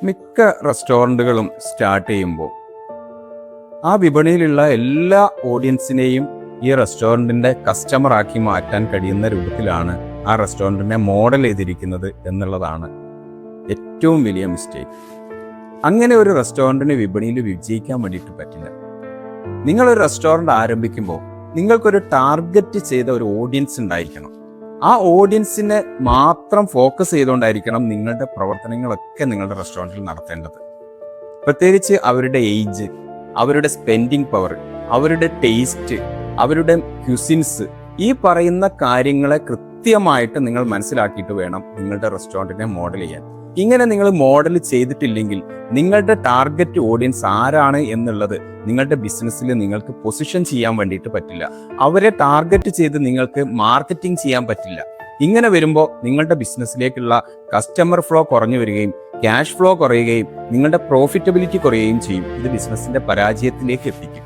മിക്ക റെസ്റ്റോറൻറ്റുകളും സ്റ്റാർട്ട് ചെയ്യുമ്പോൾ ആ വിപണിയിലുള്ള എല്ലാ ഓഡിയൻസിനെയും ഈ റെസ്റ്റോറൻറ്റിൻ്റെ കസ്റ്റമറാക്കി മാറ്റാൻ കഴിയുന്ന രൂപത്തിലാണ് ആ റെസ്റ്റോറൻറ്റിനെ മോഡൽ ചെയ്തിരിക്കുന്നത് എന്നുള്ളതാണ് ഏറ്റവും വലിയ മിസ്റ്റേക്ക്. അങ്ങനെ ഒരു റെസ്റ്റോറൻറ്റിന് വിപണിയിൽ വിജയിക്കാൻ വേണ്ടിയിട്ട് പറ്റില്ല. നിങ്ങളൊരു റെസ്റ്റോറൻറ്റ് ആരംഭിക്കുമ്പോൾ നിങ്ങൾക്കൊരു ടാർഗറ്റ് ചെയ്ത ഒരു ഓഡിയൻസ് ഉണ്ടായിരിക്കണം. ആ ഓഡിയൻസിനെ മാത്രം ഫോക്കസ് ചെയ്തുകൊണ്ടായിരിക്കണം നിങ്ങളുടെ പ്രവർത്തനങ്ങളൊക്കെ നിങ്ങളുടെ റെസ്റ്റോറൻറ്റിൽ നടത്തേണ്ടത്. പ്രത്യേകിച്ച് അവരുടെ ഏജ്, അവരുടെ സ്പെൻഡിങ് പവർ, അവരുടെ ടേസ്റ്റ്, അവരുടെ ക്യുസിൻസ്, ഈ പറയുന്ന കാര്യങ്ങളെ കൃത്യമായിട്ട് നിങ്ങൾ മനസ്സിലാക്കിയിട്ട് വേണം നിങ്ങളുടെ റെസ്റ്റോറൻറ്റിനെ മോഡൽ ചെയ്യാൻ. ഇങ്ങനെ നിങ്ങൾ മോഡൽ ചെയ്തിട്ടില്ലെങ്കിൽ നിങ്ങളുടെ ടാർഗറ്റ് ഓഡിയൻസ് ആരാണ് എന്നുള്ളത് നിങ്ങളുടെ ബിസിനസ്സിൽ നിങ്ങൾക്ക് പൊസിഷൻ ചെയ്യാൻ വേണ്ടിയിട്ട് പറ്റില്ല. അവരെ ടാർഗറ്റ് ചെയ്ത് നിങ്ങൾക്ക് മാർക്കറ്റിംഗ് ചെയ്യാൻ പറ്റില്ല. ഇങ്ങനെ വരുമ്പോൾ നിങ്ങളുടെ ബിസിനസ്സിലേക്കുള്ള കസ്റ്റമർ ഫ്ലോ കുറഞ്ഞു വരികയും ക്യാഷ് ഫ്ലോ കുറയുകയും നിങ്ങളുടെ പ്രോഫിറ്റബിലിറ്റി കുറയുകയും ചെയ്യും. ഇത് ബിസിനസ്സിന്റെ പരാജയത്തിലേക്ക് എത്തിക്കും.